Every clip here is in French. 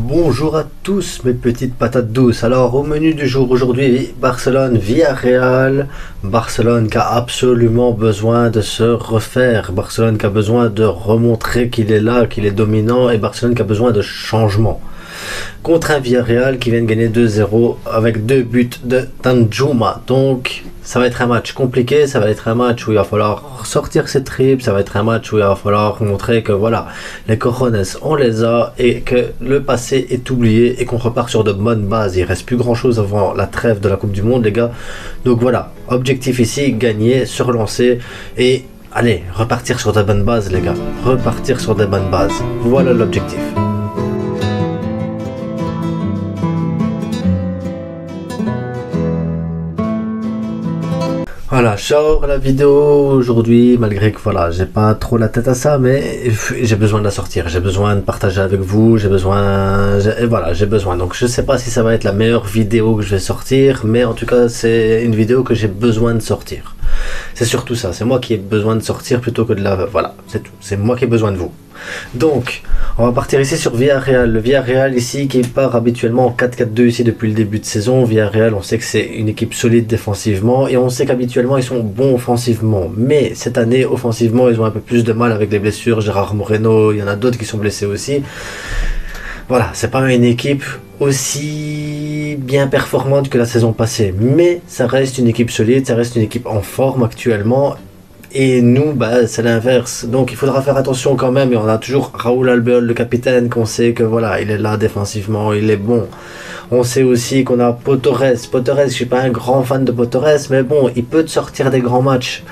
Bonjour à tous mes petites patates douces. Alors au menu du jour aujourd'hui, Barcelone-Villarreal. Barcelone qui a absolument besoin de se refaire. Barcelone qui a besoin de remontrer qu'il est là, qu'il est dominant. Et Barcelone qui a besoin de changement. Contre un Villarreal qui vient de gagner 2-0 avec 2 buts de Danjuma. Donc ça va être un match compliqué, ça va être un match où il va falloir sortir ses tripes, ça va être un match où il va falloir montrer que voilà, les cojones on les a et que le passé est oublié et qu'on repart sur de bonnes bases. Il reste plus grand chose avant la trêve de la Coupe du Monde les gars. Donc voilà, objectif ici, gagner, se relancer et allez, repartir sur de bonnes bases les gars. Repartir sur de bonnes bases. Voilà l'objectif. Voilà, sors la vidéo aujourd'hui, malgré que voilà, j'ai pas trop la tête à ça, mais j'ai besoin de la sortir, j'ai besoin de partager avec vous, j'ai besoin. Donc je sais pas si ça va être la meilleure vidéo que je vais sortir, mais en tout cas c'est une vidéo que j'ai besoin de sortir. C'est surtout ça, c'est moi qui ai besoin de sortir plutôt que de la. Voilà, c'est tout, c'est moi qui ai besoin de vous. Donc, on va partir ici sur Villarreal. Le Villarreal ici qui part habituellement en 4-4-2 ici depuis le début de saison. Villarreal, on sait que c'est une équipe solide défensivement et on sait qu'habituellement ils sont bons offensivement. Mais cette année, offensivement, ils ont un peu plus de mal avec les blessures. Gérard Moreno, il y en a d'autres qui sont blessés aussi. Voilà, c'est pas une équipe aussi bien performante que la saison passée. Mais ça reste une équipe solide, ça reste une équipe en forme actuellement. Et nous, bah, c'est l'inverse. Donc il faudra faire attention quand même. Et on a toujours Raúl Albiol, le capitaine, qu'on sait que voilà, il est là défensivement, il est bon. On sait aussi qu'on a Potores. Potores, je suis pas un grand fan de Potores, mais bon, il peut te sortir des grands matchs.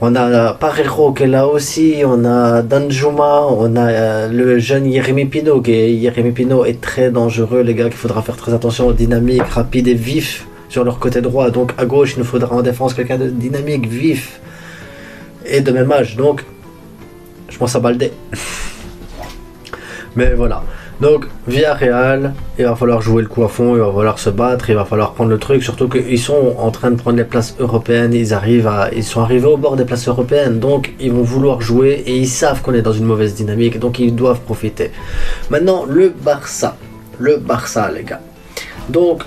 On a Parreiro qui est là aussi, on a Danjuma, on a le jeune Yeremy Pino. Yeremy Pino est très dangereux, les gars, qu'il faudra faire très attention, dynamique, rapide et vif sur leur côté droit. Donc à gauche, il nous faudra en défense quelqu'un de dynamique, vif et de même âge, donc je pense à Baldé. Mais voilà, donc Villarreal, il va falloir jouer le coup à fond, il va falloir se battre, il va falloir prendre le truc, surtout qu'ils sont en train de prendre les places européennes, ils sont arrivés au bord des places européennes, donc ils vont vouloir jouer et ils savent qu'on est dans une mauvaise dynamique, donc ils doivent profiter. Maintenant le Barça les gars, donc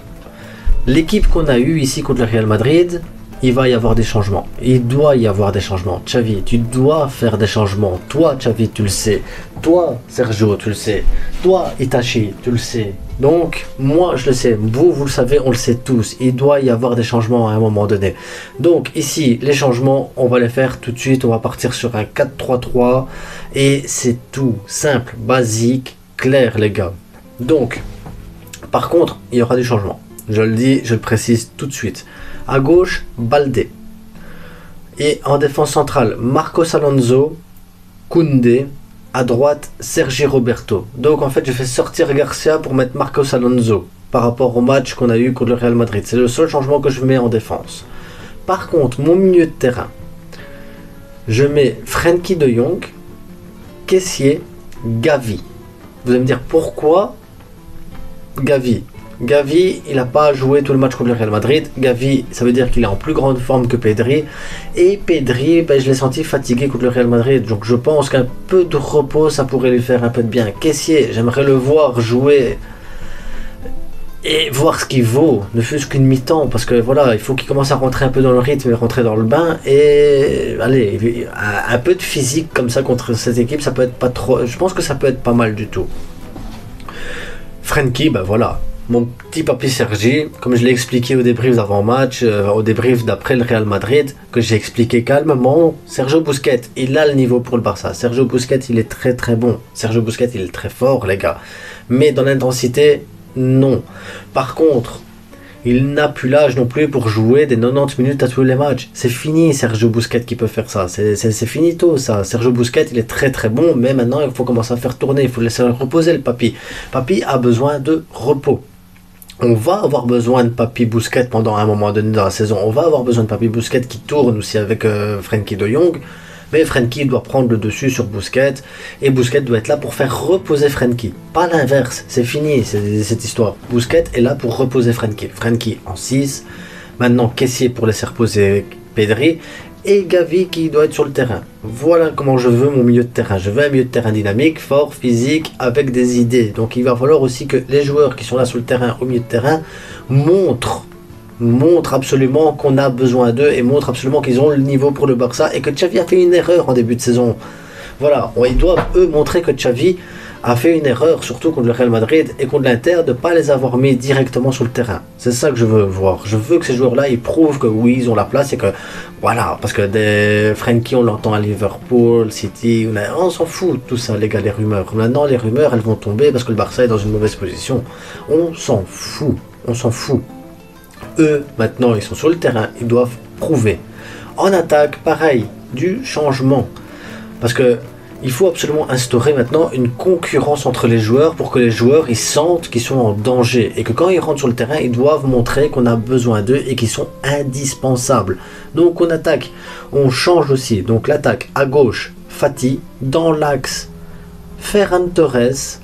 l'équipe qu'on a eue ici contre le Real Madrid, il va y avoir des changements. Il doit y avoir des changements. Xavi, tu dois faire des changements. Toi, Xavi, tu le sais. Toi, Sergio, tu le sais. Toi, Itachi, tu le sais. Donc, moi, je le sais. Vous le savez, on le sait tous. Il doit y avoir des changements à un moment donné. Donc, ici, les changements, on va les faire tout de suite. On va partir sur un 4-3-3. Et c'est tout. Simple, basique, clair, les gars. Donc, par contre, il y aura des changements. Je le dis, je le précise tout de suite. À gauche, Baldé. Et en défense centrale, Marcos Alonso, Koundé. À droite, Sergi Roberto. Donc en fait, je fais sortir Garcia pour mettre Marcos Alonso par rapport au match qu'on a eu contre le Real Madrid. C'est le seul changement que je mets en défense. Par contre, mon milieu de terrain, je mets Frenkie de Jong, Kessié, Gavi. Vous allez me dire pourquoi Gavi? Gavi, il n'a pas joué tout le match contre le Real Madrid. Gavi, ça veut dire qu'il est en plus grande forme que Pedri. Et Pedri, ben, je l'ai senti fatigué contre le Real Madrid. Donc je pense qu'un peu de repos, ça pourrait lui faire un peu de bien. Kessié, j'aimerais le voir jouer et voir ce qu'il vaut, ne fût-ce qu'une mi-temps. Parce que voilà, il faut qu'il commence à rentrer un peu dans le rythme et rentrer dans le bain. Et allez, un peu de physique comme ça contre cette équipe, ça peut être pas trop. Je pense que ça peut être pas mal du tout. Frenkie, ben voilà. Mon petit papy Sergi, comme je l'ai expliqué au débrief d'avant-match, au débrief d'après le Real Madrid, que j'ai expliqué calmement, Sergio Busquets, il a le niveau pour le Barça. Sergio Busquets, il est très très bon. Sergio Busquets, il est très fort, les gars. Mais dans l'intensité, non. Par contre, il n'a plus l'âge non plus pour jouer des 90 minutes à tous les matchs. C'est fini, Sergio Busquets qui peut faire ça. C'est finito, ça. Sergio Busquets, il est très très bon, mais maintenant, il faut commencer à faire tourner. Il faut laisser reposer le papy. Papy a besoin de repos. On va avoir besoin de Papy Busquets pendant un moment donné dans la saison. On va avoir besoin de Papy Busquets qui tourne aussi avec Frenkie de Jong. Mais Frenkie doit prendre le dessus sur Busquets. Et Busquets doit être là pour faire reposer Frenkie. Pas l'inverse. C'est fini cette histoire. Busquets est là pour reposer Frenkie. Frenkie en 6. Maintenant Kessié pour laisser reposer Pedri. et Gavi qui doit être sur le terrain. Voilà comment je veux mon milieu de terrain. Je veux un milieu de terrain dynamique, fort, physique, avec des idées. Donc il va falloir aussi que les joueurs qui sont là sur le terrain, au milieu de terrain, montrent absolument qu'on a besoin d'eux et montrent absolument qu'ils ont le niveau pour le Barça et que Xavi a fait une erreur en début de saison. Voilà, ils doivent eux montrer que Xavi a fait une erreur, surtout contre le Real Madrid et contre l'Inter, de ne pas les avoir mis directement sur le terrain. C'est ça que je veux voir. Je veux que ces joueurs-là, ils prouvent que oui, ils ont la place et que, voilà, parce que des Frenkie, on l'entend à Liverpool, City, on s'en fout tout ça, les gars, les rumeurs. Maintenant, les rumeurs, elles vont tomber parce que le Barça est dans une mauvaise position. On s'en fout. Eux, maintenant, ils sont sur le terrain, ils doivent prouver. En attaque, pareil, du changement. Parce que il faut absolument instaurer maintenant une concurrence entre les joueurs pour que les joueurs ils sentent qu'ils sont en danger et que quand ils rentrent sur le terrain, ils doivent montrer qu'on a besoin d'eux et qu'ils sont indispensables. Donc on attaque, on change aussi. Donc l'attaque à gauche, Fati, dans l'axe, Ferran Torres,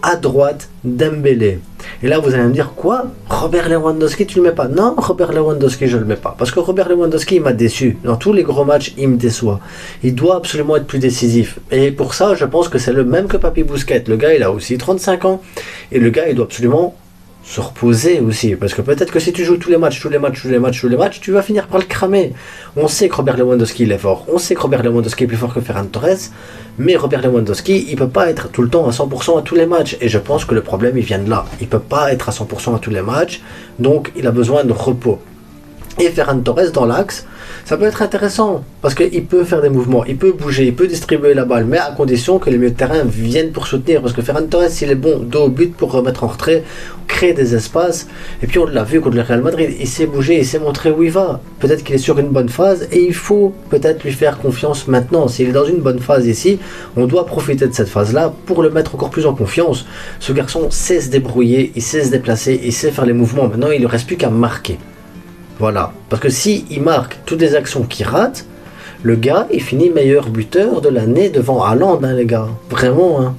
à droite, Dembélé. Et là, vous allez me dire, quoi? Robert Lewandowski, tu le mets pas? Non, Robert Lewandowski, je le mets pas. Parce que Robert Lewandowski, il m'a déçu. Dans tous les gros matchs, il me déçoit. Il doit absolument être plus décisif. Et pour ça, je pense que c'est le même que Papi Busquets. Le gars, il a aussi 35 ans. Et le gars, il doit absolument se reposer aussi. Parce que peut-être que si tu joues tous les matchs, tu vas finir par le cramer. On sait que Robert Lewandowski, il est fort. On sait que Robert Lewandowski est plus fort que Ferran Torres. Mais Robert Lewandowski, il peut pas être tout le temps à 100% à tous les matchs. Et je pense que le problème, il vient de là. Il peut pas être à 100% à tous les matchs. Donc, il a besoin de repos. Et Ferran Torres dans l'axe, ça peut être intéressant parce qu'il peut faire des mouvements, il peut bouger, il peut distribuer la balle, mais à condition que les milieux de terrain viennent pour soutenir. Parce que Ferran Torres, il est bon dos au but pour remettre en retrait, créer des espaces. Et puis on l'a vu contre le Real Madrid, il sait bouger, il sait montrer où il va. Peut-être qu'il est sur une bonne phase et il faut peut-être lui faire confiance maintenant. S'il est dans une bonne phase ici, on doit profiter de cette phase-là pour le mettre encore plus en confiance. Ce garçon sait se débrouiller, il sait se déplacer, il sait faire les mouvements. Maintenant, il ne reste plus qu'à marquer. Voilà, parce que si il marque toutes les actions qu'il rate, le gars, il finit meilleur buteur de l'année devant Haaland, hein, les gars. Vraiment, hein.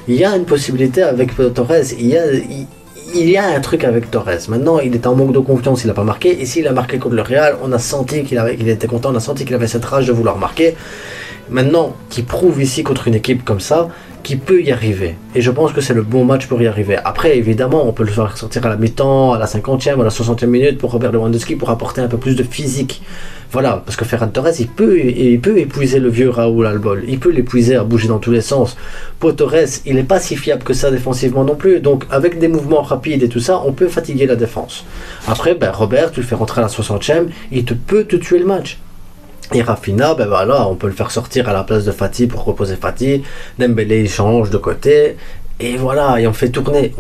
Il y a une possibilité avec Torres, il y a un truc avec Torres. Maintenant, il est en manque de confiance, il n'a pas marqué. Et s'il a marqué contre le Real, on a senti qu'il était content, on a senti qu'il avait cette rage de vouloir marquer. Maintenant, qu'il prouve ici contre une équipe comme ça, qui peut y arriver. Et je pense que c'est le bon match pour y arriver. Après, évidemment, on peut le faire sortir à la mi-temps, à la 50e, à la 60e minute pour Robert Lewandowski pour apporter un peu plus de physique. Voilà, parce que Ferran Torres, il peut épuiser le vieux Raúl Albol. Il peut l'épuiser à bouger dans tous les sens. Pour Torres, il n'est pas si fiable que ça défensivement non plus. Donc, avec des mouvements rapides et tout ça, on peut fatiguer la défense. Après, Robert, tu le fais rentrer à la 60e, il peut te tuer le match. Et Rafinha, voilà, on peut le faire sortir à la place de Fati pour reposer Fati. Dembélé, il change de côté. Et voilà, et on fait tourner.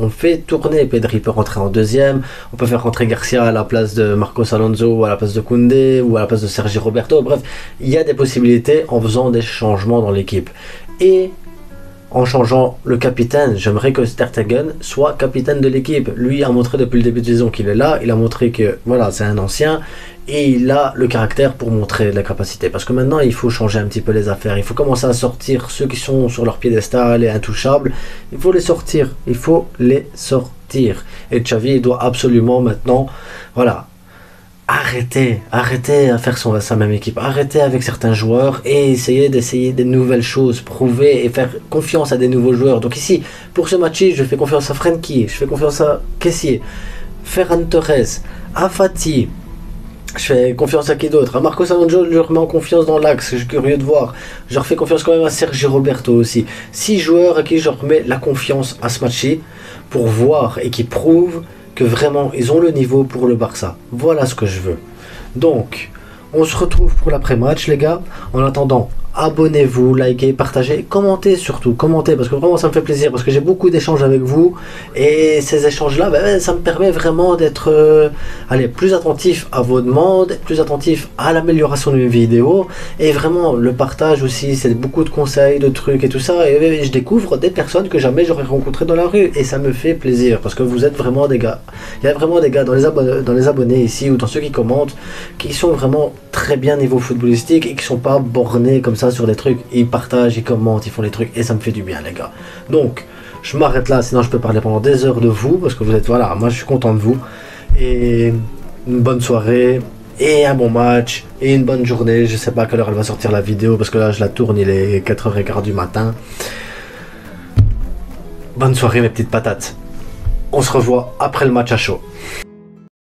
Pedri peut rentrer en deuxième. On peut faire rentrer Garcia à la place de Marcos Alonso, ou à la place de Koundé, ou à la place de Sergi Roberto. Bref, il y a des possibilités en faisant des changements dans l'équipe. Et en changeant le capitaine, j'aimerais que Ter Stegen soit capitaine de l'équipe. Lui a montré depuis le début de saison qu'il est là. Il a montré que voilà, c'est un ancien. Et il a le caractère pour montrer la capacité. Parce que maintenant, il faut changer un petit peu les affaires. Il faut commencer à sortir ceux qui sont sur leur piédestal et intouchables. Il faut les sortir. Et Xavi doit absolument maintenant, voilà, arrêter à faire sa même équipe. Arrêter avec certains joueurs et essayer des nouvelles choses. Prouver et faire confiance à des nouveaux joueurs. Donc ici, pour ce match-ci, je fais confiance à Frenkie. Je fais confiance à Kessié, Ferran Torres, à Fati. Je fais confiance à qui d'autre? À Marcos Alonso, je le remets en confiance dans l'axe, je suis curieux de voir. Je refais confiance quand même à Sergi Roberto aussi. 6 joueurs à qui je remets la confiance à ce match-ci pour voir et qui prouvent que vraiment ils ont le niveau pour le Barça. Voilà ce que je veux. Donc, on se retrouve pour l'après-match, les gars. En attendant, abonnez-vous, likez, partagez, commentez surtout, commentez parce que vraiment ça me fait plaisir parce que j'ai beaucoup d'échanges avec vous et ces échanges-là, ça me permet vraiment d'être plus attentif à vos demandes, plus attentif à l'amélioration de mes vidéos et vraiment le partage aussi, c'est beaucoup de conseils, de trucs et tout ça et je découvre des personnes que jamais j'aurais rencontrées dans la rue et ça me fait plaisir parce que vous êtes vraiment des gars. Il y a vraiment des gars dans les abonnés ici ou dans ceux qui commentent qui sont vraiment très bien niveau footballistique et qui sont pas bornés comme ça sur des trucs, ils partagent, ils commentent, ils font les trucs et ça me fait du bien les gars. Donc je m'arrête là, sinon je peux parler pendant des heures de vous parce que vous êtes, voilà, moi je suis content de vous et une bonne soirée et un bon match, et une bonne journée. Je sais pas à quelle heure elle va sortir la vidéo, parce que là je la tourne, il est 4h15 du matin. Bonne soirée mes petites patates. On se revoit après le match à chaud.